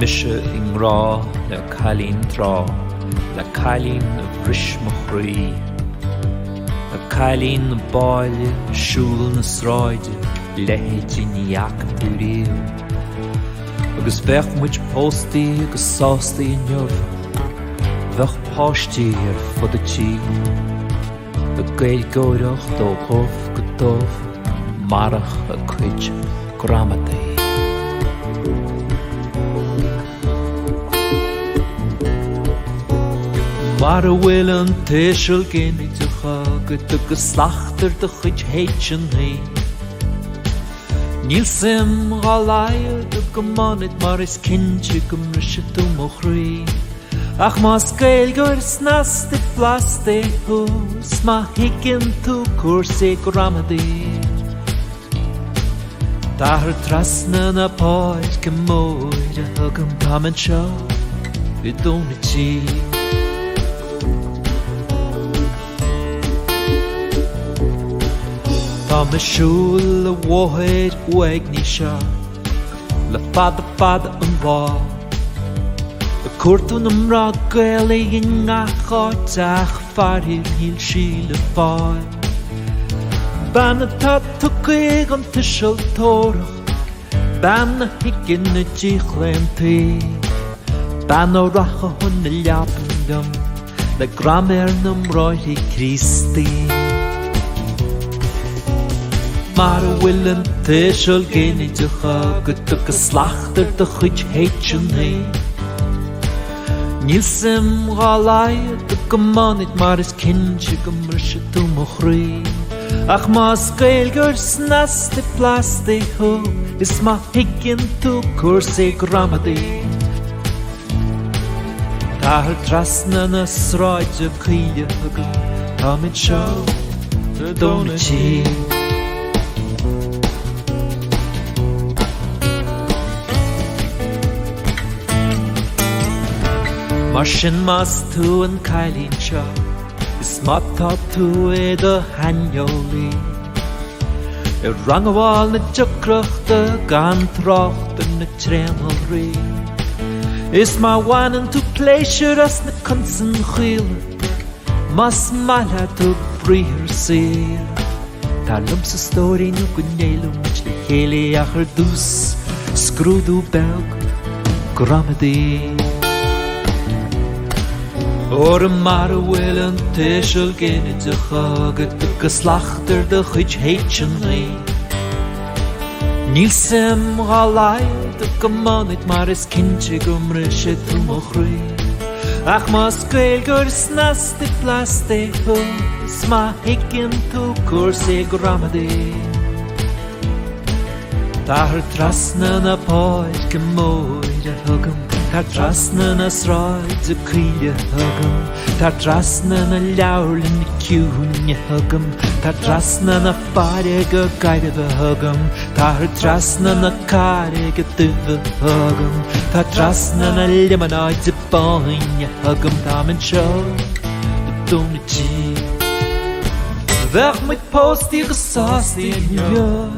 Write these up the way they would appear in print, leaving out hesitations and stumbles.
Mische in rá le chalín trá, le chalín a bhris mo chraí. Le chalín na báile, siúl na sráide, lehéidí níach búríú. Agus bheith muid póstaí agus sástaí neamh, bheith páistí fud atí. A gael góireach dó chomh go dómh, marach a cuid gramadaí. Mar a bhfuil an téisiúil géineacha go agus slaachtar de chuid héitsin hí. Níl sim gá laigh go mánid mar is cinse go mrise tú mo chraí. Ach más gael gur snasta plasté hús, má higgin tú cuasaí gramadaí. Táthar trasna na páid go móide thugam táman seo i dúnatí. Tá me siúil a bhóthaid uaig ní seo, le fada an bhá. A cuairtún am rá gael é ngacháteach farir híl sí le fáil. Banna tá tucaig an tuisiil tóirech, banna higgin na ddíchlein taí. Banna racha chun na leapangam, le graméir nam ráithí Christí. Mar a bhfuil an téisiúil géineacha go agus slaachtar de chuid héitsin hí. Níl sim gá laigh go mánid mar is cinse go mrise tú mo chraí. Ach más gael gur snasta plasté thu, is má higgin tú cuasaí gramadaí. Táthar trasna na sráide caoile agam, táid seo i dúnatí. Mar sin más tú an cailín seo, is má tá tú é do hainneolaí. I rangháil na deocrachta gan tráchta na trémalrí. Is má bhaineann tú pléisiúr as na consan chuile, más maithe tú bríthir saoil. Tá lum sa stóirí nó go néilúid le chéile a chur dús, scrúdú beg gramadaí. Or mar a bhfuil an téisiúil géineacha go agus slaachtar de chuid héitsin hí. Níl sim gá laigh go mánid mar is cinse go mrise tú mo chraí. Ach más gael gur snasta plasté hús, má higgin tú cuasaí gramadaí. Táthar trasna na páid go móide thugam, tá trasna na sráide caoile thugam, tá trasna na leabharlann na ciúne thugam, tá trasna na fáide go gaiideh thugam, táthar trasna na cáide go duibh thugam, tá trasna na limanáide báine thugam, táman seo i dúnatí. Bheith muid póstaí agus sástaí neamh,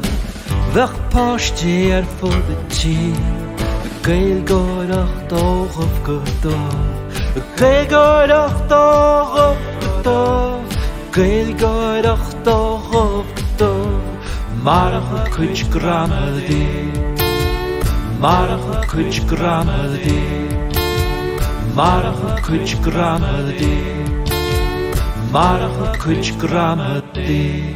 bheith páistí fud atí. Gael góireach dómh go dómh, gael góireach dómh go dómh, gael góireach dómh go dómh. Marach a cuid gramadaí, marach a cuid gramadaí, marach a cuid gramadaí, marach a cuid gramadaí.